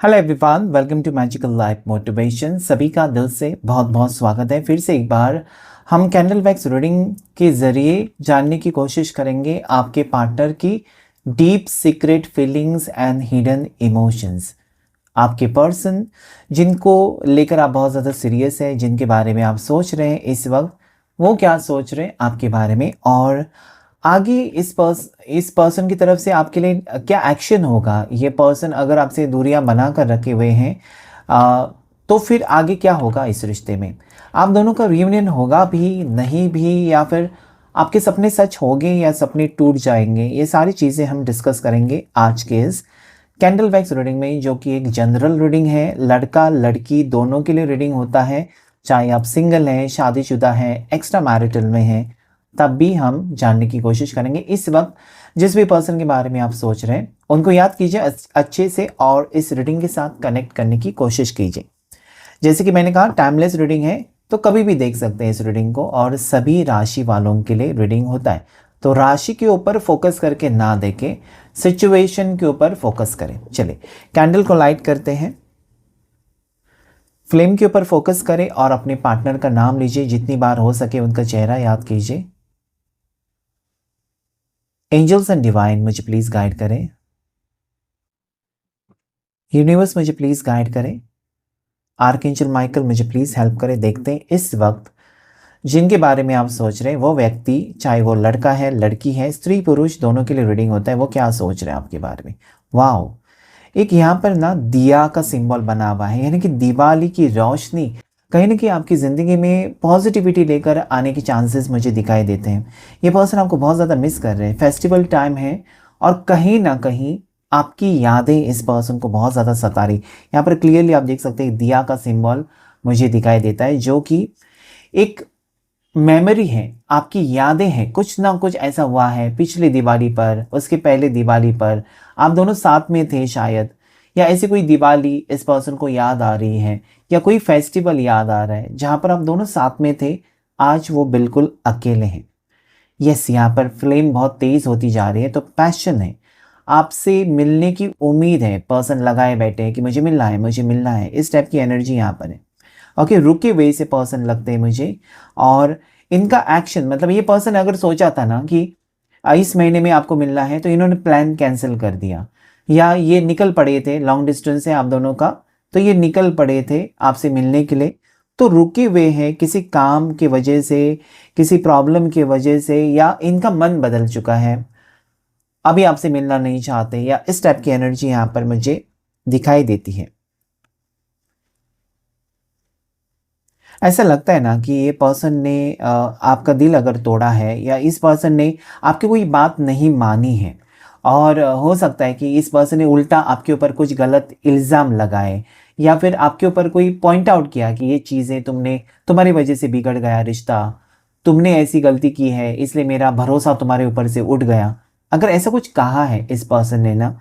Hello everyone, welcome to magical life motivation. सभी का दिल से बहुत बहुत स्वागत है। फिर से एक बार हम कैंडल वैक्स रीडिंग के ज़रिए जानने की कोशिश करेंगे आपके पार्टनर की deep secret feelings and hidden emotions. आपके पर्सन जिनको लेकर आप बहुत ज़्यादा सीरियस है, जिनके बारे में आप सोच रहे हैं इस वक्त, वो क्या सोच रहे हैं आपके बारे में, और आगे इस पर्सन की तरफ से आपके लिए क्या एक्शन होगा। ये पर्सन अगर आपसे दूरियां बना कर रखे हुए हैं तो फिर आगे क्या होगा इस रिश्ते में। आप दोनों का रियूनियन होगा भी नहीं भी, या फिर आपके सपने सच होंगे या सपने टूट जाएंगे। ये सारी चीज़ें हम डिस्कस करेंगे आज के इस कैंडल वैक्स रीडिंग में, जो कि एक जनरल रीडिंग है। लड़का लड़की दोनों के लिए रीडिंग होता है, चाहे आप सिंगल हैं, शादीशुदा हैं, एक्स्ट्रा मैरिटल में हैं, तब भी हम जानने की कोशिश करेंगे। इस वक्त जिस भी पर्सन के बारे में आप सोच रहे हैं उनको याद कीजिए अच्छे से और इस रीडिंग के साथ कनेक्ट करने की कोशिश कीजिए। जैसे कि मैंने कहा, टाइमलेस रीडिंग है, तो कभी भी देख सकते हैं इस रीडिंग को, और सभी राशि वालों के लिए रीडिंग होता है। तो राशि के ऊपर फोकस करके ना देखें, सिचुएशन के ऊपर फोकस करें। चलिए कैंडल को लाइट करते हैं, फ्लेम के ऊपर फोकस करें और अपने पार्टनर का नाम लीजिए। जितनी बार हो सके उनका चेहरा याद कीजिए। एंजल्स एंड डिवाइन मुझे प्लीज गाइड करें, यूनिवर्स मुझे प्लीज गाइड करें, आर्कएंजल माइकल मुझे प्लीज हेल्प करें। देखते हैं इस वक्त जिनके बारे में आप सोच रहे हैं वो व्यक्ति, चाहे वो लड़का है लड़की है, स्त्री पुरुष दोनों के लिए रीडिंग होता है, वो क्या सोच रहे हैं आपके बारे में। वाओ, एक यहाँ पर ना दिया का सिंबल बना हुआ है, यानी कि दिवाली की रोशनी कहीं ना कहीं आपकी ज़िंदगी में पॉजिटिविटी लेकर आने के चांसेस मुझे दिखाई देते हैं। ये पर्सन आपको बहुत ज़्यादा मिस कर रहे हैं, फेस्टिवल टाइम है और कहीं ना कहीं आपकी यादें इस पर्सन को बहुत ज़्यादा सता रही। यहाँ पर क्लियरली आप देख सकते हैं दिया का सिंबल मुझे दिखाई देता है, जो कि एक मेमोरी है, आपकी यादें हैं। कुछ ना कुछ ऐसा हुआ है पिछली दिवाली पर, उसके पहले दिवाली पर आप दोनों साथ में थे शायद, या ऐसी कोई दिवाली इस पर्सन को याद आ रही है, या कोई फेस्टिवल याद आ रहा है जहां पर आप दोनों साथ में थे। आज वो बिल्कुल अकेले हैं। यस, यहाँ पर फ्लेम बहुत तेज होती जा रही है, तो पैशन है, आपसे मिलने की उम्मीद है। पर्सन लगाए बैठे हैं कि मुझे मिलना है, मुझे मिलना है, इस टाइप की एनर्जी यहाँ पर है। ओके, रुके हुए से पर्सन लगते हैं मुझे, और इनका एक्शन, मतलब ये पर्सन अगर सोचा था ना कि इस महीने में आपको मिलना है, तो इन्होंने प्लान कैंसिल कर दिया, या ये निकल पड़े थे, लॉन्ग डिस्टेंस है आप दोनों का, तो ये निकल पड़े थे आपसे मिलने के लिए, तो रुके हुए हैं किसी काम की वजह से, किसी प्रॉब्लम की वजह से, या इनका मन बदल चुका है, अभी आपसे मिलना नहीं चाहते, या इस टाइप की एनर्जी यहाँ पर मुझे दिखाई देती है। ऐसा लगता है ना कि ये पर्सन ने आपका दिल अगर तोड़ा है, या इस पर्सन ने आपकी कोई बात नहीं मानी है, और हो सकता है कि इस पर्सन ने उल्टा आपके ऊपर कुछ गलत इल्ज़ाम लगाए, या फिर आपके ऊपर कोई पॉइंट आउट किया कि ये चीज़ें तुम्हारी वजह से बिगड़ गया रिश्ता, तुमने ऐसी गलती की है इसलिए मेरा भरोसा तुम्हारे ऊपर से उठ गया। अगर ऐसा कुछ कहा है इस पर्सन ने ना,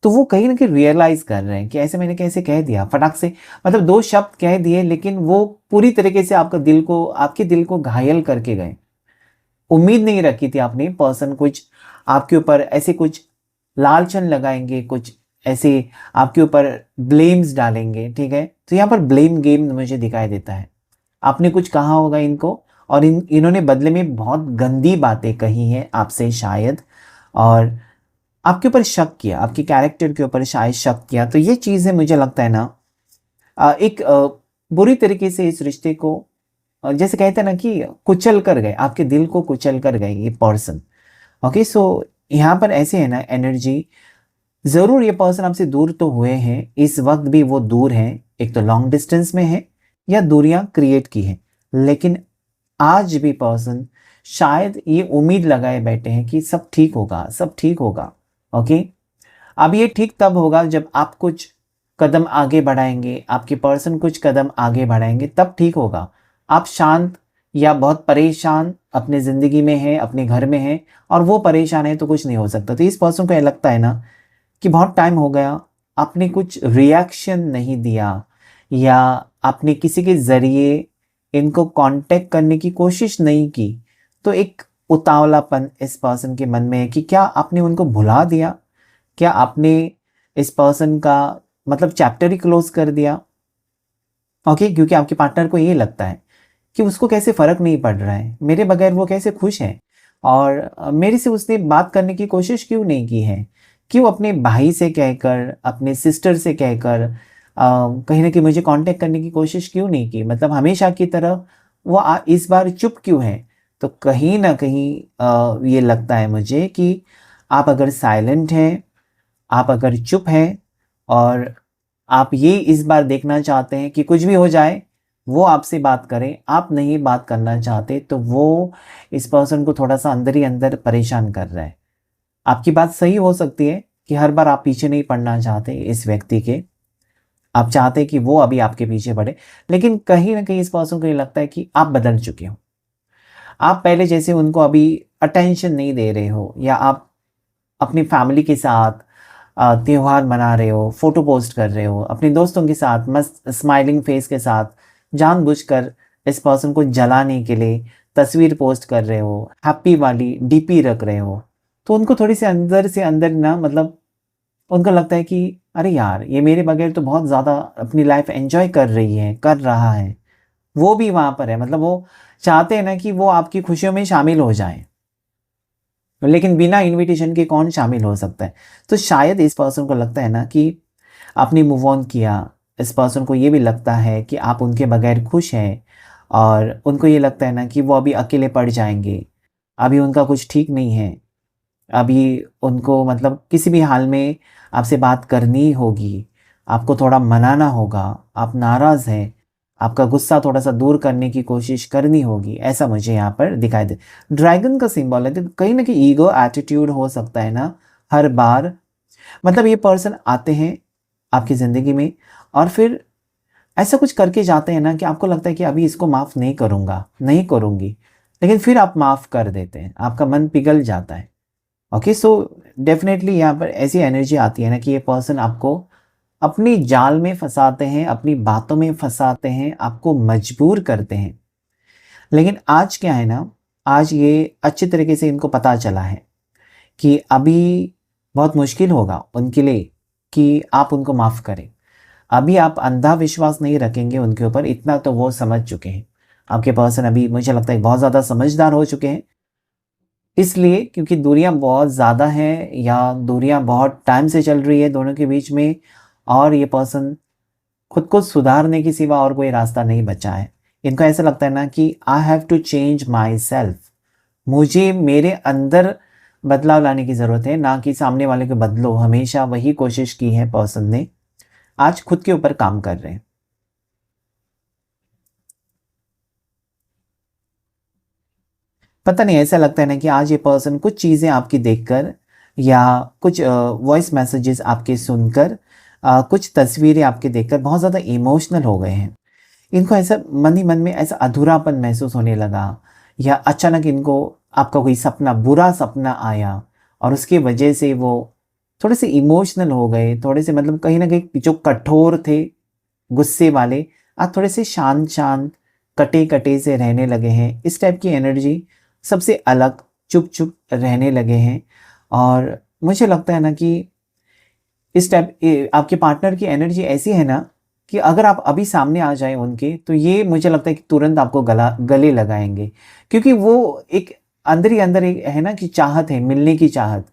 तो वो कहीं ना कहीं रियलाइज कर रहे हैं कि ऐसे मैंने कैसे कह दिया फटाक से, मतलब दो शब्द कह दिए, लेकिन वो पूरी तरीके से आपके दिल को घायल करके गए। उम्मीद नहीं रखी थी आपने, पर्सन कुछ आपके ऊपर ऐसे कुछ लालचन लगाएंगे, कुछ ऐसे आपके ऊपर ब्लेम्स डालेंगे। ठीक है, तो यहाँ पर ब्लेम गेम मुझे दिखाई देता है। आपने कुछ कहा होगा इनको, और इन्होंने बदले में बहुत गंदी बातें कही हैं आपसे शायद, और आपके ऊपर शक किया, आपके कैरेक्टर के ऊपर शायद शक किया। तो ये चीज़ें मुझे लगता है ना एक बुरी तरीके से इस रिश्ते को, जैसे कहते हैं ना कि कुचल कर गए, आपके दिल को कुचल कर गए ये पर्सन। ओके, सो यहाँ पर ऐसे है ना एनर्जी, ज़रूर ये पर्सन आपसे दूर तो हुए हैं, इस वक्त भी वो दूर हैं, एक तो लॉन्ग डिस्टेंस में है या दूरियां क्रिएट की है, लेकिन आज भी पर्सन शायद ये उम्मीद लगाए बैठे हैं कि सब ठीक होगा, सब ठीक होगा। ओके, अब ये ठीक तब होगा जब आप कुछ कदम आगे बढ़ाएंगे, आपके पर्सन कुछ कदम आगे बढ़ाएंगे, तब ठीक होगा। आप शांत या बहुत परेशान अपने ज़िंदगी में हैं, अपने घर में हैं, और वो परेशान है, तो कुछ नहीं हो सकता। तो इस पर्सन को ये लगता है ना कि बहुत टाइम हो गया, आपने कुछ रिएक्शन नहीं दिया, या आपने किसी के ज़रिए इनको कांटेक्ट करने की कोशिश नहीं की। तो एक उतावलापन इस पर्सन के मन में है कि क्या आपने उनको भुला दिया, क्या आपने इस पर्सन का मतलब चैप्टर ही क्लोज कर दिया। ओके, क्योंकि आपके पार्टनर को ये लगता है कि उसको कैसे फ़र्क नहीं पड़ रहा है, मेरे बगैर वो कैसे खुश है, और मेरे से उसने बात करने की कोशिश क्यों नहीं की है, क्यों अपने भाई से कहकर, अपने सिस्टर से कहकर कहीं ना कहीं मुझे कांटेक्ट करने की कोशिश क्यों नहीं की, मतलब हमेशा की तरह वो इस बार चुप क्यों है। तो कहीं ना कहीं ये लगता है मुझे कि आप अगर साइलेंट हैं, आप अगर चुप हैं, और आप ये इस बार देखना चाहते हैं कि कुछ भी हो जाए वो आपसे बात करें, आप नहीं बात करना चाहते, तो वो इस पर्सन को थोड़ा सा अंदर ही अंदर परेशान कर रहा है। आपकी बात सही हो सकती है कि हर बार आप पीछे नहीं पड़ना चाहते इस व्यक्ति के, आप चाहते हैं कि वो अभी आपके पीछे पड़े, लेकिन कहीं ना कहीं इस पर्सन को ये लगता है कि आप बदल चुके हो, आप पहले जैसे उनको अभी अटेंशन नहीं दे रहे हो, या आप अपनी फैमिली के साथ त्योहार मना रहे हो, फोटो पोस्ट कर रहे हो, अपने दोस्तों के साथ मस्त स्माइलिंग फेस के साथ जानबूझकर इस पर्सन को जलाने के लिए तस्वीर पोस्ट कर रहे हो, हैप्पी वाली डीपी रख रहे हो, तो उनको थोड़ी सी अंदर से अंदर ना, मतलब उनको लगता है कि अरे यार, ये मेरे बगैर तो बहुत ज़्यादा अपनी लाइफ एंजॉय कर रही है, कर रहा है, वो भी वहाँ पर है, मतलब वो चाहते हैं ना कि वो आपकी खुशियों में शामिल हो जाए, लेकिन बिना इनविटेशन के कौन शामिल हो सकता है। तो शायद इस पर्सन को लगता है ना कि आपने मूव ऑन किया, इस पर्सन को ये भी लगता है कि आप उनके बगैर खुश हैं, और उनको ये लगता है ना कि वो अभी अकेले पड़ जाएंगे, अभी उनका कुछ ठीक नहीं है, अभी उनको मतलब किसी भी हाल में आपसे बात करनी होगी, आपको थोड़ा मनाना होगा, आप नाराज़ हैं, आपका गुस्सा थोड़ा सा दूर करने की कोशिश करनी होगी, ऐसा मुझे यहाँ पर दिखाई दे। ड्रैगन का सिंबल है, तो कहीं ना कहीं ईगो एटीट्यूड हो सकता है ना हर बार, मतलब ये पर्सन आते हैं आपकी ज़िंदगी में, और फिर ऐसा कुछ करके जाते हैं ना कि आपको लगता है कि अभी इसको माफ़ नहीं करूँगा, नहीं करूँगी, लेकिन फिर आप माफ़ कर देते हैं, आपका मन पिघल जाता है। ओके, सो डेफिनेटली यहाँ पर ऐसी एनर्जी आती है ना कि ये पर्सन आपको अपनी जाल में फंसाते हैं, अपनी बातों में फंसाते हैं, आपको मजबूर करते हैं। लेकिन आज क्या है ना, आज ये अच्छी तरीके से इनको पता चला है कि अभी बहुत मुश्किल होगा उनके लिए कि आप उनको माफ़ करें। अभी आप अंधा विश्वास नहीं रखेंगे उनके ऊपर, इतना तो वो समझ चुके हैं। आपके पर्सन अभी मुझे लगता है बहुत ज़्यादा समझदार हो चुके हैं, इसलिए क्योंकि दूरियां बहुत ज़्यादा हैं, या दूरियां बहुत टाइम से चल रही है दोनों के बीच में, और ये पर्सन खुद को सुधारने के सिवा और कोई रास्ता नहीं बचा है। इनको ऐसा लगता है ना कि I have to change myself, मुझे मेरे अंदर बदलाव लाने की ज़रूरत है, ना कि सामने वाले को बदलो। हमेशा वही कोशिश की है पर्सन ने, आज खुद के ऊपर काम कर रहे हैं। पता नहीं, ऐसा लगता है ना कि आज ये पर्सन कुछ चीज़ें आपकी देखकर, या कुछ वॉइस मैसेजेस आपके सुनकर, कुछ तस्वीरें आपके देखकर बहुत ज़्यादा इमोशनल हो गए हैं। इनको ऐसा मन ही मन में ऐसा अधूरापन महसूस होने लगा, या अचानक इनको आपका कोई सपना, बुरा सपना आया, और उसकी वजह से वो थोड़े से इमोशनल हो गए, थोड़े से मतलब कहीं ना कहीं जो कठोर थे, गुस्से वाले, आज थोड़े से शांत शांत, कटे कटे से रहने लगे हैं। इस टाइप की एनर्जी, सबसे अलग, चुप चुप रहने लगे हैं। और मुझे लगता है ना कि इस टाइप आपके पार्टनर की एनर्जी ऐसी है ना कि अगर आप अभी सामने आ जाए उनके, तो ये मुझे लगता है कि तुरंत आपको गले लगाएंगे, क्योंकि वो एक अंदर ही अंदर एक है ना कि चाहत है, मिलने की चाहत,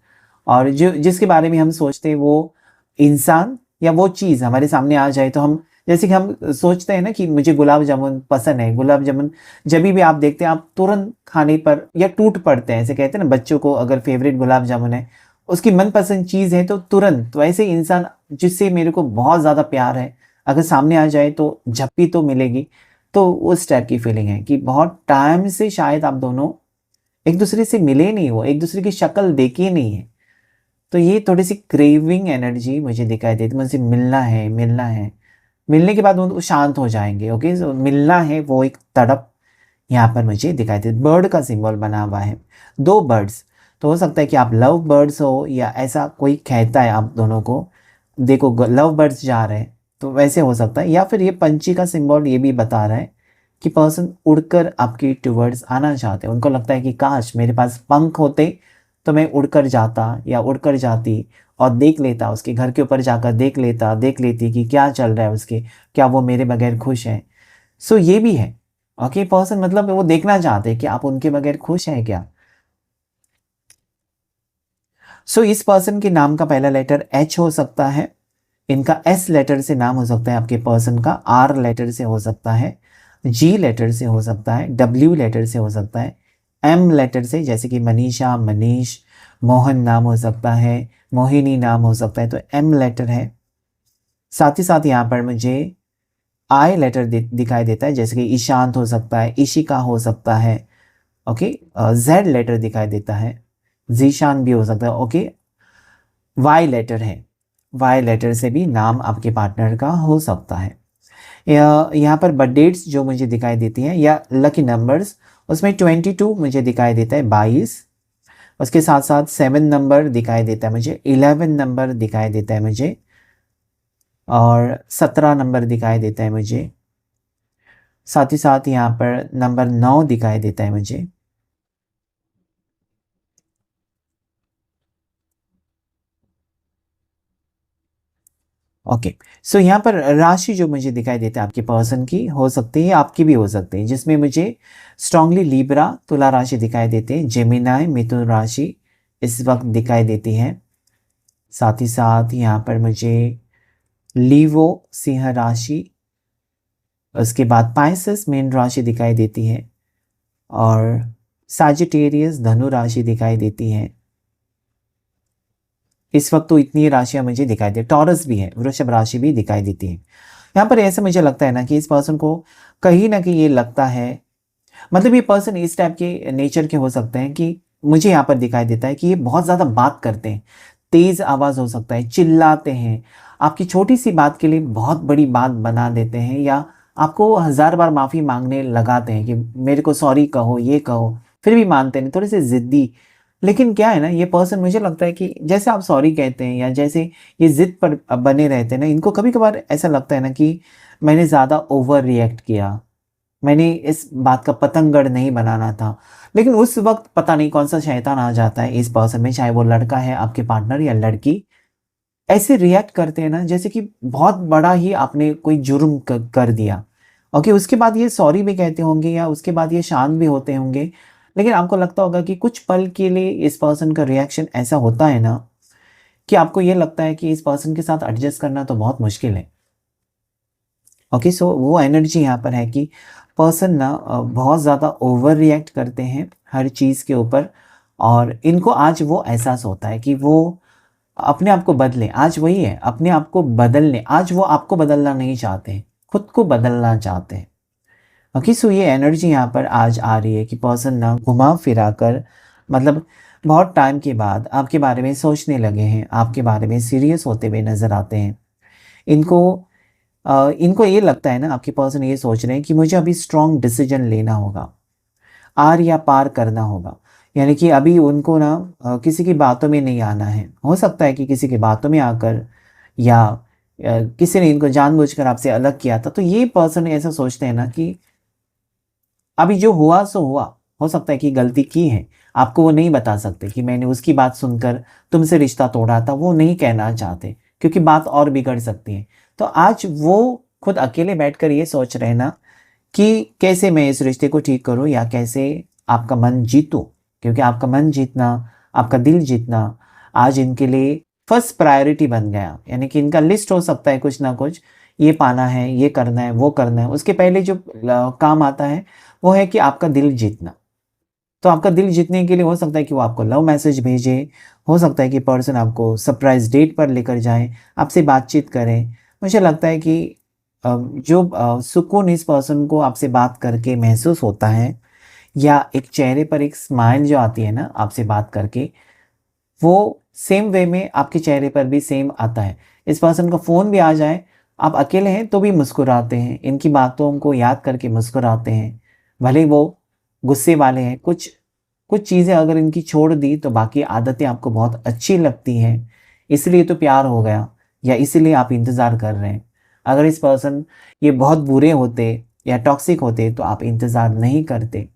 और जो जिसके बारे में हम सोचते हैं वो इंसान या वो चीज़ हमारे सामने आ जाए, तो हम जैसे कि हम सोचते हैं ना कि मुझे गुलाब जामुन पसंद है, गुलाब जामुन जब भी आप देखते हैं आप तुरंत खाने पर या टूट पड़ते हैं, ऐसे कहते हैं ना बच्चों को, अगर फेवरेट गुलाब जामुन है, उसकी मनपसंद चीज़ है, तो तुरंत, तो ऐसे इंसान जिससे मेरे को बहुत ज़्यादा प्यार है, अगर सामने आ जाए तो झप्पी तो मिलेगी। तो उस टाइप की फीलिंग है कि बहुत टाइम से शायद आप दोनों एक दूसरे से मिले नहीं हो, एक दूसरे की शक्ल देखी नहीं है, तो ये थोड़ी सी क्रेविंग एनर्जी मुझे दिखाई देती है, मुझे मिलना है, मिलना है। मिलने के बाद वो शांत हो जाएंगे। ओके, तो मिलना है, वो एक तड़प यहाँ पर मुझे दिखाई देती। बर्ड का सिंबल बना हुआ है, दो बर्ड्स, तो हो सकता है कि आप लव बर्ड्स हो, या ऐसा कोई कहता है आप दोनों को, देखो लव बर्ड्स जा रहे हैं, तो वैसे हो सकता है। या फिर ये पंछी का सिंबल ये भी बता रहा है कि पर्सन उड़कर आपके टूवर्ड्स आना चाहते हैं, उनको लगता है कि काश मेरे पास पंख होते तो मैं उड़कर जाता या उड़कर जाती और देख लेता, उसके घर के ऊपर जाकर देख लेती कि क्या चल रहा है उसके, क्या वो मेरे बगैर खुश है। सो ये भी है। ओके, पर्सन मतलब वो देखना चाहते हैं कि आप उनके बगैर खुश हैं क्या। सो इस पर्सन के नाम का पहला लेटर एच हो सकता है, इनका एस लेटर से नाम हो सकता है आपके पर्सन का, आर लेटर से हो सकता है, जी लेटर से हो सकता है, डब्ल्यू लेटर से हो सकता है, एम लेटर से जैसे कि मनीषा, मनीष, मोहन नाम हो सकता है, मोहिनी नाम हो सकता है, तो एम लेटर है। साथ ही साथ यहाँ पर मुझे आई लेटर दिखाई देता है, जैसे कि ईशांत हो सकता है, ईशिका हो सकता है। ओके, जेड लेटर दिखाई देता है, जीशान भी हो सकता है। ओके, वाई लेटर है, वाई लेटर से भी नाम आपके पार्टनर का हो सकता है। यहाँ पर बर्थ डेट्स जो मुझे दिखाई देती हैं या लकी नंबर्स, उसमें 22 मुझे दिखाई देता है, 22। उसके साथ साथ 7 नंबर दिखाई देता है मुझे, 11 नंबर दिखाई देता है मुझे, और 17 नंबर दिखाई देता है मुझे। साथ ही साथ यहाँ पर नंबर 9 दिखाई देता है मुझे। ओके, सो यहाँ पर राशि जो मुझे दिखाई देता है आपके पर्सन की हो सकती है, आपकी भी हो सकती है, जिसमें मुझे स्ट्रांगली लिब्रा तुला राशि दिखाई देते हैं, जेमिनाई मिथुन राशि इस वक्त दिखाई देती है। साथ ही साथ यहाँ पर मुझे लीवो सिंह राशि, उसके बाद पाइसेस मीन राशि दिखाई देती है, और साजिटेरियस धनु राशि दिखाई देती है। इस वक्त तो इतनी राशियां मुझे दिखाई दे, टॉरस भी है, वृषभ राशि भी दिखाई देती है। यहाँ पर ऐसे मुझे लगता है ना कि इस पर्सन को कहीं ना कहीं ये लगता है, मतलब ये पर्सन इस टाइप के नेचर के हो सकते हैं कि मुझे यहाँ पर दिखाई देता है कि ये बहुत ज़्यादा बात करते हैं, तेज़ आवाज़ हो सकता है, चिल्लाते हैं, आपकी छोटी सी बात के लिए बहुत बड़ी बात बना देते हैं, या आपको हज़ार बार माफ़ी मांगने लगाते हैं कि मेरे को सॉरी कहो, ये कहो, फिर भी मानते नहीं, थोड़े से ज़िद्दी। लेकिन क्या है ना, ये पर्सन मुझे लगता है कि जैसे आप सॉरी कहते हैं या जैसे ये ज़िद पर बने रहते हैं ना, इनको कभी कभार ऐसा लगता है ना कि मैंने ज़्यादा ओवर रिएक्ट किया, मैंने इस बात का पतंगड़ नहीं बनाना था। लेकिन उस वक्त पता नहीं कौन सा शैतान आ जाता है इस पर्सन में, चाहे वो लड़का है आपके पार्टनर या लड़की, ऐसे रिएक्ट करते हैं ना जैसे कि बहुत बड़ा ही आपने कोई जुर्म कर दिया। ओके, उसके बाद ये सॉरी भी कहते होंगे या उसके बाद ये शांत भी होते होंगे, लेकिन आपको लगता होगा कि कुछ पल के लिए इस पर्सन का रिएक्शन ऐसा होता है ना कि आपको ये लगता है कि इस पर्सन के साथ एडजस्ट करना तो बहुत मुश्किल है। ओके, सो वो एनर्जी यहाँ पर है कि पर्सन ना बहुत ज़्यादा ओवर रिएक्ट करते हैं हर चीज़ के ऊपर, और इनको आज वो एहसास होता है कि वो अपने आप को बदलें, आज वही है अपने आप को बदलने, आज वो आपको बदलना नहीं चाहते हैं, खुद को बदलना चाहते हैं। ओके, सो ये एनर्जी यहाँ पर आज आ रही है कि पर्सन ना घुमा फिरा कर, मतलब बहुत टाइम के बाद आपके बारे में सोचने लगे हैं, आपके बारे में सीरियस होते हुए नज़र आते हैं। इनको इनको ये लगता है ना, आपके पर्सन ये सोच रहे हैं कि मुझे अभी स्ट्रॉन्ग डिसीजन लेना होगा, आर या पार करना होगा। यानी कि अभी उनको ना किसी की बातों में नहीं आना है। हो सकता है कि किसी की बातों में आकर या किसी ने इनको जानबूझकर आपसे अलग किया था, तो ये पर्सन ऐसा सोचते हैं ना कि अभी जो हुआ सो हुआ, हो सकता है कि गलती की है, आपको वो नहीं बता सकते कि मैंने उसकी बात सुनकर तुमसे रिश्ता तोड़ा था, वो नहीं कहना चाहते क्योंकि बात और बिगड़ सकती है। तो आज वो खुद अकेले बैठकर ये सोच रहे हैं ना कि कैसे मैं इस रिश्ते को ठीक करूं या कैसे आपका मन जीतूं, क्योंकि आपका मन जीतना, आपका दिल जीतना आज इनके लिए फर्स्ट प्रायोरिटी बन गया। यानी कि इनका लिस्ट हो सकता है कुछ ना कुछ, ये पाना है, ये करना है, वो करना है, उसके पहले जो काम आता है वो है कि आपका दिल जीतना। तो आपका दिल जीतने के लिए हो सकता है कि वो आपको लव मैसेज भेजे, हो सकता है कि पर्सन आपको सरप्राइज डेट पर लेकर जाए, आपसे बातचीत करें। मुझे लगता है कि जो सुकून इस पर्सन को आपसे बात करके महसूस होता है, या एक चेहरे पर एक स्माइल जो आती है ना आपसे बात करके, वो सेम वे में आपके चेहरे पर भी सेम आता है। इस पर्सन का फ़ोन भी आ जाए, आप अकेले हैं तो भी मुस्कुराते हैं, इनकी बातों को याद करके मुस्कुराते हैं। भले ही वो गुस्से वाले हैं, कुछ कुछ चीज़ें अगर इनकी छोड़ दी तो बाकी आदतें आपको बहुत अच्छी लगती हैं, इसलिए तो प्यार हो गया, या इसीलिए आप इंतज़ार कर रहे हैं। अगर इस पर्सन ये बहुत बुरे होते या टॉक्सिक होते तो आप इंतज़ार नहीं करते।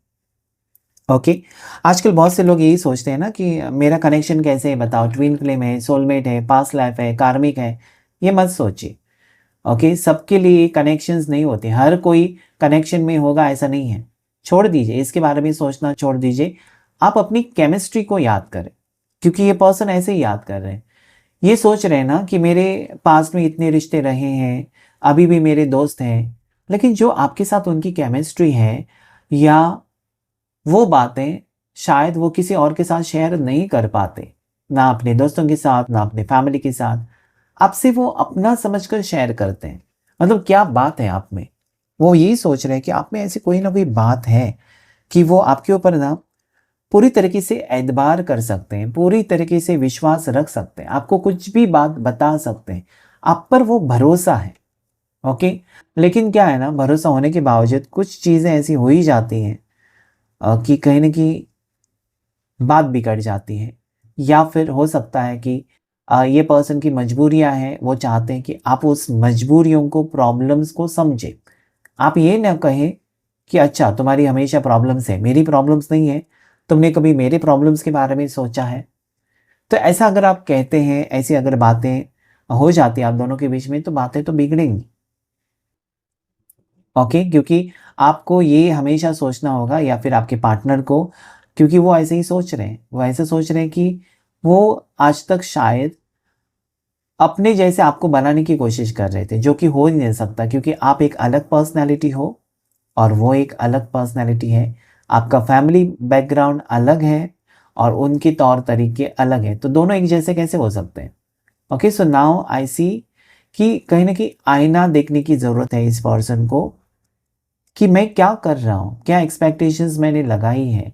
ओके। आजकल बहुत से लोग यही सोचते हैं ना कि मेरा कनेक्शन कैसे है बताओ, ट्विन फ्लेम है, सोलमेट है, पास्ट लाइफ है, कार्मिक है। ये मत सोचिए। ओके, सबके लिए कनेक्शंस नहीं होते, हर कोई कनेक्शन में होगा ऐसा नहीं है। छोड़ दीजिए, इसके बारे में सोचना छोड़ दीजिए। आप अपनी केमिस्ट्री को याद करें, क्योंकि ये पर्सन ऐसे ही याद कर रहे हैं। ये सोच रहे हैं ना कि मेरे पास्ट में इतने रिश्ते रहे हैं, अभी भी मेरे दोस्त हैं, लेकिन जो आपके साथ उनकी केमिस्ट्री है या वो बातें शायद वो किसी और के साथ शेयर नहीं कर पाते, ना अपने दोस्तों के साथ, ना अपने फैमिली के साथ। आपसे वो अपना समझकर शेयर करते हैं। मतलब क्या बात है आप में, वो यही सोच रहे हैं कि आप में ऐसी कोई ना कोई बात है कि वो आपके ऊपर ना पूरी तरीके से एतबार कर सकते हैं, पूरी तरीके से विश्वास रख सकते हैं, आपको कुछ भी बात बता सकते हैं, आप पर वो भरोसा है। ओके। लेकिन क्या है ना, भरोसा होने के बावजूद कुछ चीज़ें ऐसी हो ही जाती हैं कि कहीं ना कहीं बात बिगड़ जाती है। या फिर हो सकता है कि ये पर्सन की मजबूरियां हैं, वो चाहते हैं कि आप उस मजबूरियों को, प्रॉब्लम्स को समझे। आप ये ना कहें कि अच्छा तुम्हारी हमेशा प्रॉब्लम्स है, मेरी प्रॉब्लम्स नहीं है, तुमने कभी मेरे प्रॉब्लम्स के बारे में सोचा है? तो ऐसा अगर आप कहते हैं, ऐसी अगर बातें हो जाती हैं आप दोनों के बीच में, तो बातें तो बिगड़ेंगी। ओके, क्योंकि आपको ये हमेशा सोचना होगा, या फिर आपके पार्टनर को, क्योंकि वो ऐसे ही सोच रहे हैं, वो ऐसे सोच रहे हैं कि वो आज तक शायद अपने जैसे आपको बनाने की कोशिश कर रहे थे, जो कि हो ही नहीं सकता, क्योंकि आप एक अलग पर्सनैलिटी हो और वो एक अलग पर्सनैलिटी है। आपका फैमिली बैकग्राउंड अलग है और उनके तौर तरीके अलग हैं, तो दोनों एक जैसे कैसे हो सकते हैं? ओके, सो नाउ आई सी कि कहीं ना कहीं आईना देखने की ज़रूरत है इस पर्सन को, कि मैं क्या कर रहा हूँ, क्या एक्सपेक्टेशंस मैंने लगाई है,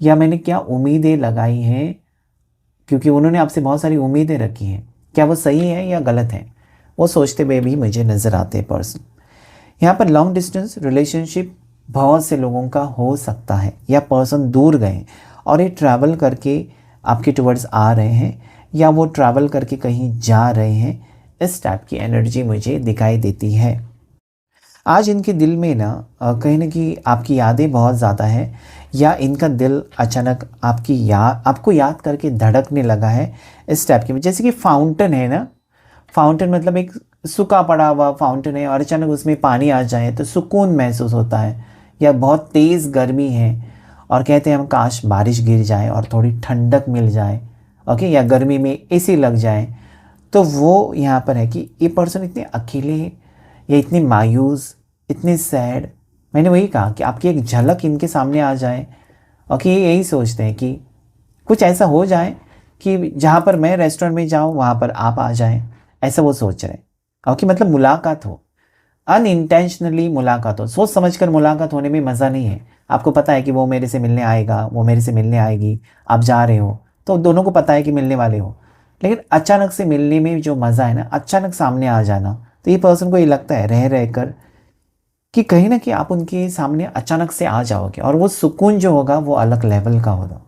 या मैंने क्या उम्मीदें लगाई हैं, क्योंकि उन्होंने आपसे बहुत सारी उम्मीदें रखी हैं। क्या वो सही है या गलत है, वो सोचते हुए भी मुझे नज़र आते हैं पर्सन। यहाँ पर लॉन्ग डिस्टेंस रिलेशनशिप बहुत से लोगों का हो सकता है, या पर्सन दूर गए और ये ट्रैवल करके आपके टुवर्ड्स आ रहे हैं, या वो ट्रैवल करके कहीं जा रहे हैं। इस टाइप की एनर्जी मुझे दिखाई देती है। आज इनके दिल में ना कहीं न कहीं आपकी यादें बहुत ज़्यादा हैं, या इनका दिल अचानक आपको याद करके धड़कने लगा है। इस टाइप की, जैसे कि फाउंटेन है ना, फाउंटेन मतलब एक सूखा पड़ा हुआ फाउंटेन है और अचानक उसमें पानी आ जाए तो सुकून महसूस होता है। या बहुत तेज़ गर्मी है और कहते हैं हम काश बारिश गिर जाए और थोड़ी ठंडक मिल जाए। ओके, या गर्मी में एसी लग जाए। तो वो यहाँ पर है कि ये पर्सन इतने अकेले, या इतने मायूस, इतने सैड। मैंने वही कहा कि आपकी एक झलक इनके सामने आ जाए और कि ये यही सोचते हैं कि कुछ ऐसा हो जाए कि जहाँ पर मैं रेस्टोरेंट में जाऊँ वहाँ पर आप आ जाएं, ऐसा वो सोच रहे हैं। और कि मतलब मुलाकात हो, अनइंटेंशनली मुलाकात हो, सोच समझकर मुलाकात होने में मज़ा नहीं है। आपको पता है कि वो मेरे से मिलने आएगा, वो मेरे से मिलने आएगी, आप जा रहे हो, तो दोनों को पता है कि मिलने वाले हो। लेकिन अचानक से मिलने में जो मज़ा है ना, अचानक सामने आ जाना, तो ये पर्सन को ये लगता है रह रह कर कि कहीं ना कहीं आप उनके सामने अचानक से आ जाओगे, और वो सुकून जो होगा वो अलग लेवल का होगा।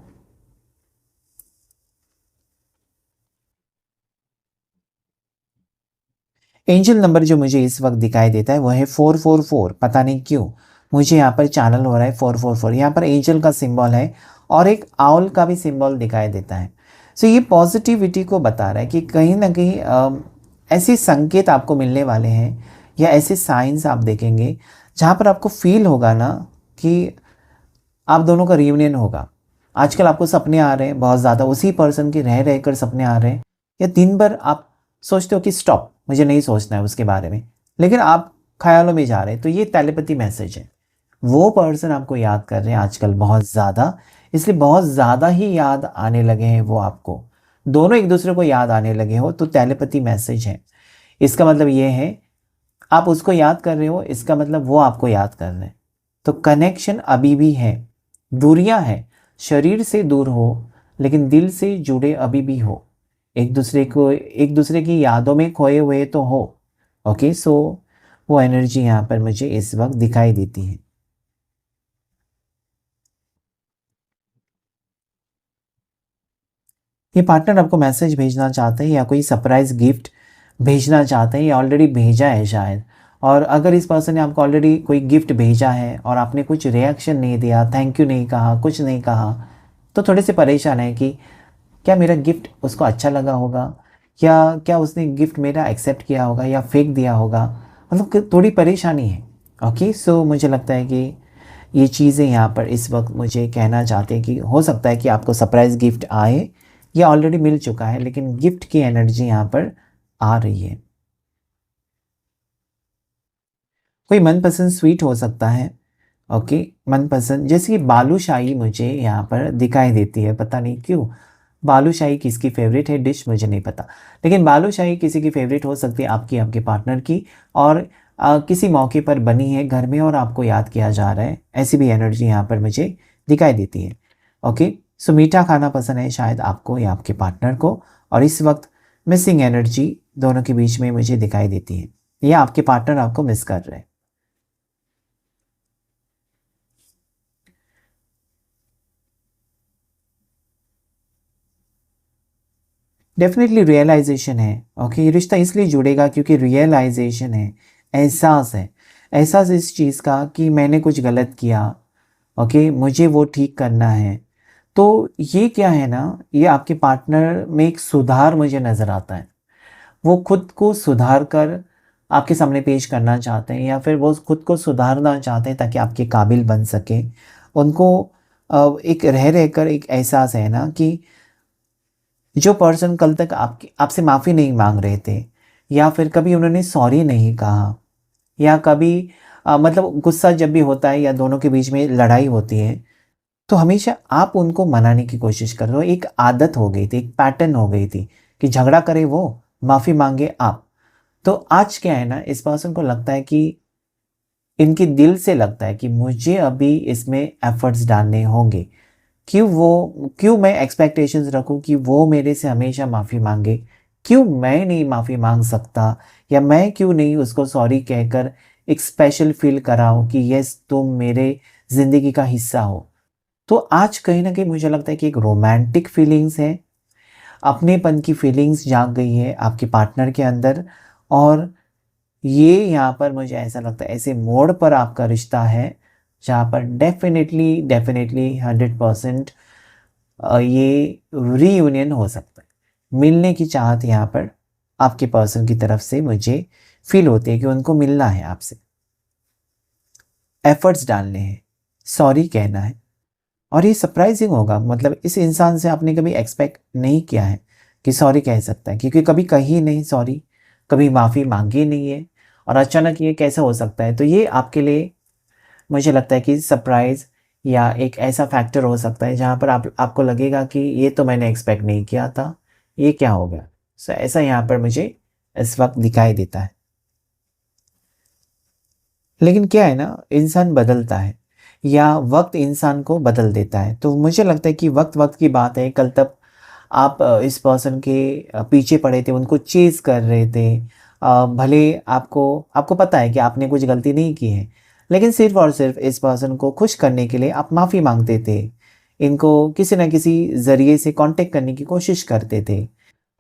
एंजल नंबर जो मुझे इस वक्त दिखाई देता है वो है 444। पता नहीं क्यों मुझे यहाँ पर चैनल हो रहा है 444। यहाँ पर एंजल का सिंबल है और एक आउल का भी सिंबल दिखाई देता है। सो ये पॉजिटिविटी को बता रहा है कि कहीं ना कहीं ऐसे संकेत आपको मिलने वाले हैं, या ऐसे साइंस आप देखेंगे जहाँ पर आपको फील होगा ना कि आप दोनों का रियूनियन होगा। आजकल आपको सपने आ रहे हैं बहुत ज़्यादा, उसी पर्सन के रह रह कर सपने आ रहे हैं, या दिन भर आप सोचते हो कि स्टॉप, मुझे नहीं सोचना है उसके बारे में, लेकिन आप ख्यालों में जा रहे हैं। तो ये टेलीपैथी मैसेज है। वो पर्सन आपको याद कर रहे हैं आजकल बहुत ज़्यादा, इसलिए बहुत ज़्यादा ही याद आने लगे हैं वो आपको। दोनों एक दूसरे को याद आने लगे हो, तो टेलीपैथी मैसेज है। इसका मतलब ये है, आप उसको याद कर रहे हो, इसका मतलब वो आपको याद कर रहे हैं। तो कनेक्शन अभी भी है। दूरियां हैं, शरीर से दूर हो लेकिन दिल से जुड़े अभी भी हो, एक दूसरे की यादों में खोए हुए तो हो। ओके, सो वो एनर्जी यहाँ पर मुझे इस वक्त दिखाई देती है। ये पार्टनर आपको मैसेज भेजना चाहते हैं, या कोई सरप्राइज गिफ्ट भेजना चाहते हैं, या ऑलरेडी भेजा है शायद, और अगर इस पर्सन ने आपको ऑलरेडी कोई गिफ्ट भेजा है और आपने कुछ रिएक्शन नहीं दिया, थैंक यू नहीं कहा, कुछ नहीं कहा, तो थोड़े से परेशान है कि क्या मेरा गिफ्ट उसको अच्छा लगा होगा, या क्या उसने गिफ्ट मेरा एक्सेप्ट किया होगा या फेंक दिया होगा, मतलब कि थोड़ी परेशानी है। ओके, सो मुझे लगता है कि ये चीज़ें यहाँ पर इस वक्त मुझे कहना चाहते हैं कि हो सकता है कि आपको सरप्राइज़ गिफ्ट आए या ऑलरेडी मिल चुका है, लेकिन गिफ्ट की एनर्जी यहाँ पर आ रही है। कोई मनपसंद स्वीट हो सकता है। ओके, मनपसंद जैसे कि बालूशाही मुझे यहाँ पर दिखाई देती है, पता नहीं क्यों। बालूशाही किसकी फ़ेवरेट है डिश मुझे नहीं पता, लेकिन बालूशाही किसी की फ़ेवरेट हो सकती है, आपकी, आपके पार्टनर की, और किसी मौके पर बनी है घर में और आपको याद किया जा रहा है, ऐसी भी एनर्जी यहाँ पर मुझे दिखाई देती है। ओके, सो मीठा खाना पसंद है शायद आपको या आपके पार्टनर को, और इस वक्त मिसिंग एनर्जी दोनों के बीच में मुझे दिखाई देती है, या आपके पार्टनर आपको मिस कर रहे हैं। डेफिनेटली रियलाइजेशन है। ओके, ये रिश्ता इसलिए जुड़ेगा क्योंकि रियलाइजेशन है, एहसास है, एहसास इस चीज़ का कि मैंने कुछ गलत किया। ओके, मुझे वो ठीक करना है। तो ये क्या है ना, ये आपके पार्टनर में एक सुधार मुझे नज़र आता है। वो खुद को सुधार कर आपके सामने पेश करना चाहते हैं, या फिर वो खुद को सुधारना चाहते हैं ताकि आपके काबिल बन सके। उनको एक रह रहकर एक एहसास है ना कि जो पर्सन कल तक आपकी आपसे माफ़ी नहीं मांग रहे थे, या फिर कभी उन्होंने सॉरी नहीं कहा, या कभी मतलब गुस्सा जब भी होता है या दोनों के बीच में लड़ाई होती है, तो हमेशा आप उनको मनाने की कोशिश कर रहे हो। एक आदत हो गई थी, एक पैटर्न हो गई थी कि झगड़ा करे वो, माफ़ी मांगे आप। तो आज क्या है ना, इस पर्सन को लगता है कि इनके दिल से लगता है कि मुझे अभी इसमें एफर्ट्स डालने होंगे। क्यों मैं एक्सपेक्टेशंस रखूं कि वो मेरे से हमेशा माफ़ी मांगे? क्यों मैं नहीं माफ़ी मांग सकता? या मैं क्यों नहीं उसको सॉरी कहकर एक स्पेशल फील कराऊं कि यस, तुम मेरे ज़िंदगी का हिस्सा हो। तो आज कहीं न कहीं मुझे लगता है कि एक रोमांटिक फीलिंग्स है, अपनेपन की फीलिंग्स जाग गई है आपके पार्टनर के अंदर, और ये यहाँ पर मुझे ऐसा लगता है ऐसे मोड़ पर आपका रिश्ता है जहाँ पर डेफ़िनेटली, डेफ़िनेटली 100% ये रीयूनियन हो सकता है। मिलने की चाहत यहाँ पर आपके पर्सन की तरफ से मुझे फ़ील होती है कि उनको मिलना है आपसे, एफ़र्ट्स डालने हैं, सॉरी कहना है। और ये सरप्राइज़िंग होगा, मतलब इस इंसान से आपने कभी एक्सपेक्ट नहीं किया है कि सॉरी कह सकता है, क्योंकि कभी कही नहीं सॉरी, कभी माफ़ी माँगी नहीं है, और अचानक ये कैसे हो सकता है? तो ये आपके लिए मुझे लगता है कि सरप्राइज़ या एक ऐसा फैक्टर हो सकता है जहाँ पर आपको लगेगा कि ये तो मैंने एक्सपेक्ट नहीं किया था, ये क्या हो गया? सो ऐसा यहाँ पर मुझे इस वक़्त दिखाई देता है। लेकिन क्या है ना, इंसान बदलता है या वक़्त इंसान को बदल देता है। तो मुझे लगता है कि वक़्त-वक़्त की बात है, कल तक आप इस पर्सन के पीछे पड़े थे, उनको चेज़ कर रहे थे। भले आपको आपको पता है कि आपने कुछ गलती नहीं की है, लेकिन सिर्फ़ और सिर्फ़ इस पर्सन को खुश करने के लिए आप माफ़ी माँगते थे। इनको किसी न किसी ज़रिए से कॉन्टैक्ट करने की कोशिश करते थे।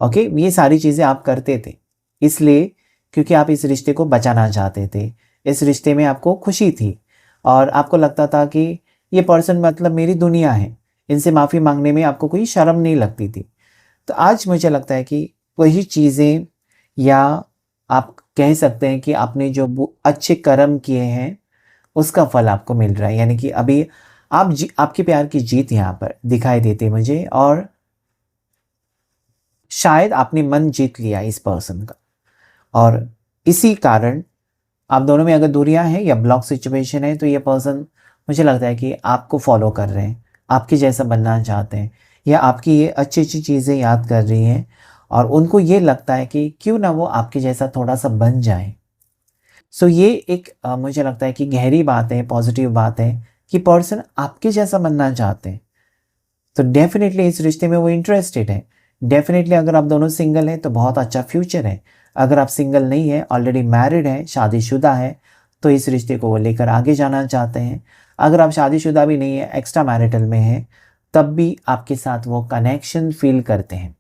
ओके, ये सारी चीज़ें आप करते थे, इसलिए क्योंकि आप इस रिश्ते को बचाना चाहते थे। इस रिश्ते में आपको खुशी थी, और आपको लगता था कि ये पर्सन मतलब मेरी दुनिया है। इनसे माफ़ी माँगने में आपको कोई शर्म नहीं लगती थी। तो आज मुझे लगता है कि वही चीज़ें, या आप कह सकते हैं कि आपने जो अच्छे कर्म किए हैं, उसका फल आपको मिल रहा है। यानी कि अभी आपके प्यार की जीत यहाँ पर दिखाई देती है मुझे, और शायद आपने मन जीत लिया इस पर्सन का, और इसी कारण आप दोनों में अगर दूरियां हैं या ब्लॉक सिचुएशन है, तो ये पर्सन मुझे लगता है कि आपको फॉलो कर रहे हैं, आपके जैसा बनना चाहते हैं, या आपकी ये अच्छी अच्छी चीज़ें याद कर रही हैं, और उनको ये लगता है कि क्यों ना वो आपके जैसा थोड़ा सा बन जाए। सो ये एक मुझे लगता है कि गहरी बात है, पॉजिटिव बात है कि पर्सन आपके जैसा बनना चाहते हैं। तो डेफ़िनेटली इस रिश्ते में वो इंटरेस्टेड है। डेफ़िनेटली अगर आप दोनों सिंगल हैं तो बहुत अच्छा फ्यूचर है। अगर आप सिंगल नहीं हैं, ऑलरेडी मैरिड हैं, शादीशुदा हैं, तो इस रिश्ते को वो लेकर आगे जाना चाहते हैं। अगर आप शादीशुदा भी नहीं हैं, एक्स्ट्रा मैरिटल में हैं, तब भी आपके साथ वो कनेक्शन फ़ील करते हैं।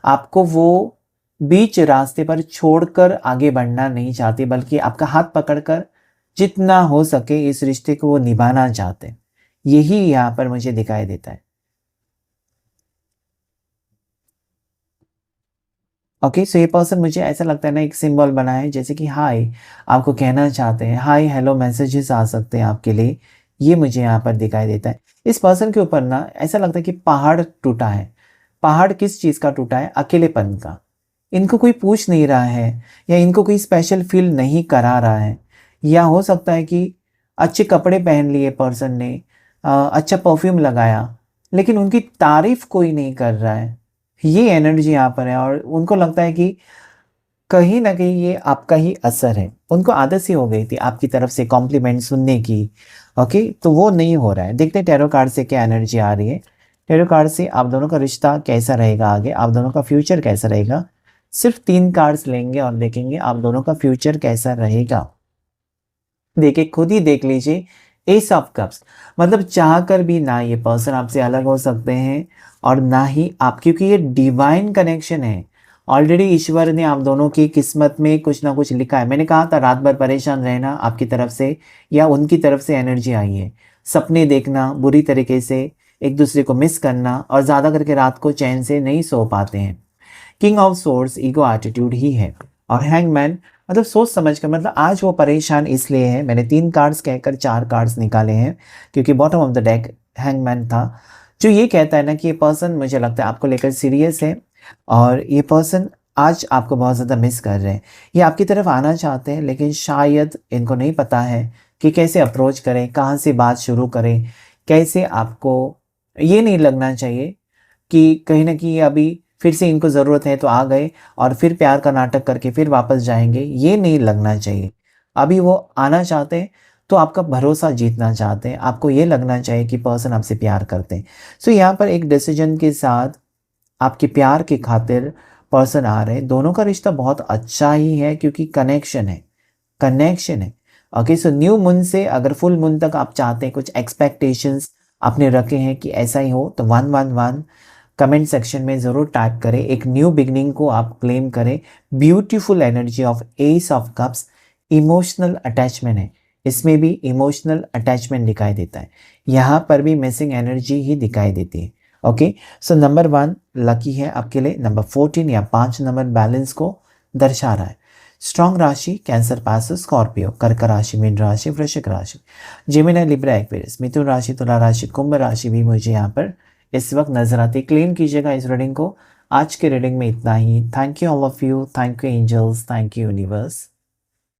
आपको वो बीच रास्ते पर छोड़कर आगे बढ़ना नहीं चाहते, बल्कि आपका हाथ पकड़कर जितना हो सके इस रिश्ते को वो निभाना चाहते हैं। यही यहाँ पर मुझे दिखाई देता है। ओके, सो ये पर्सन मुझे ऐसा लगता है ना, एक सिंबल बना है जैसे कि हाय आपको कहना चाहते हैं, हाय हेलो मैसेजेस आ सकते हैं आपके लिए। ये मुझे यहाँ पर दिखाई देता है। इस पर्सन के ऊपर ना ऐसा लगता है कि पहाड़ टूटा है। पहाड़ किस चीज़ का टूटा है? अकेलेपन का। इनको कोई पूछ नहीं रहा है, या इनको कोई स्पेशल फील नहीं करा रहा है, या हो सकता है कि अच्छे कपड़े पहन लिए पर्सन ने, अच्छा परफ्यूम लगाया, लेकिन उनकी तारीफ कोई नहीं कर रहा है। ये एनर्जी यहाँ पर है, और उनको लगता है कि कहीं न कहीं ये आपका ही असर है। उनको आदत सी हो गई थी आपकी तरफ से कॉम्प्लीमेंट सुनने की। ओके, तो वो नहीं हो रहा है। देखते हैं टैरो कार्ड से क्या एनर्जी आ रही है। टैरो कार्ड से आप दोनों का रिश्ता कैसा रहेगा आगे, आप दोनों का फ्यूचर कैसा रहेगा। सिर्फ 3 कार्ड्स लेंगे और देखेंगे आप दोनों का फ्यूचर कैसा रहेगा। देखिए, खुद ही देख लीजिए। एस ऑफ कप्स, मतलब चाह कर भी ना ये पर्सन आपसे अलग हो सकते हैं, और ना ही आप, क्योंकि ये डिवाइन कनेक्शन है। ऑलरेडी ईश्वर ने आप दोनों की किस्मत में कुछ ना कुछ लिखा है। मैंने कहा था रात भर परेशान रहना आपकी तरफ से या उनकी तरफ से एनर्जी आई है। सपने देखना बुरी तरीके से, एक दूसरे को मिस करना, और ज़्यादा करके रात को चैन से नहीं सो पाते हैं। King of source ego attitude ही है। और हैंगमैन, मतलब सोच समझ कर, मतलब आज वो परेशान इसलिए है। मैंने 3 कार्ड्स कहकर 4 कार्ड्स निकाले हैं, क्योंकि bottom of the deck hangman था, जो ये कहता है ना कि ये पर्सन मुझे लगता है आपको लेकर सीरियस है, और ये पर्सन आज आपको बहुत ज़्यादा मिस कर रहे हैं। ये आपकी तरफ आना चाहते हैं, लेकिन शायद इनको नहीं पता है कि कैसे अप्रोच करें, कहाँ से बात शुरू करें, कैसे आपको। ये नहीं लगना चाहिए कि कहीं न कहीं अभी फिर से इनको ज़रूरत है तो आ गए, और फिर प्यार का नाटक करके फिर वापस जाएँगे, ये नहीं लगना चाहिए। अभी वो आना चाहते हैं, तो आपका भरोसा जीतना चाहते हैं। आपको ये लगना चाहिए कि पर्सन आपसे प्यार करते हैं। सो यहाँ पर एक डिसीजन के साथ आपके प्यार की खातिर पर्सन आ रहे हैं। दोनों का रिश्ता बहुत अच्छा ही है, क्योंकि कनेक्शन है, कनेक्शन है। ओके, सो न्यू मून से अगर फुल मून तक आप चाहते हैं, कुछ एक्सपेक्टेशंस आपने रखे हैं कि ऐसा ही हो, तो 111 कमेंट सेक्शन में ज़रूर टाइप करें। एक न्यू बिगनिंग को आप क्लेम करें। Beautiful energy of S of cups, emotional attachment है। इसमें भी इमोशनल अटैचमेंट दिखाई देता है। यहाँ पर भी मिसिंग एनर्जी ही दिखाई देती है। ओके, सो नंबर 1 लकी है आपके लिए। नंबर 14 या 5 नंबर बैलेंस को दर्शा रहा है। स्ट्रॉन्ग राशि कैंसर, पास स्कॉर्पियो, कर्क राशि, मीन राशि, वृश्चिक राशि, जेमिनी, लिब्रा, एक्वेरियस, मिथुन राशि, तुला राशि, कुंभ राशि भी मुझे यहाँ पर इस वक्त नजर आती। क्लेम कीजिएगा इस रीडिंग को। आज के रीडिंग में इतना ही। Thank you all of you, thank you angels, thank you universe.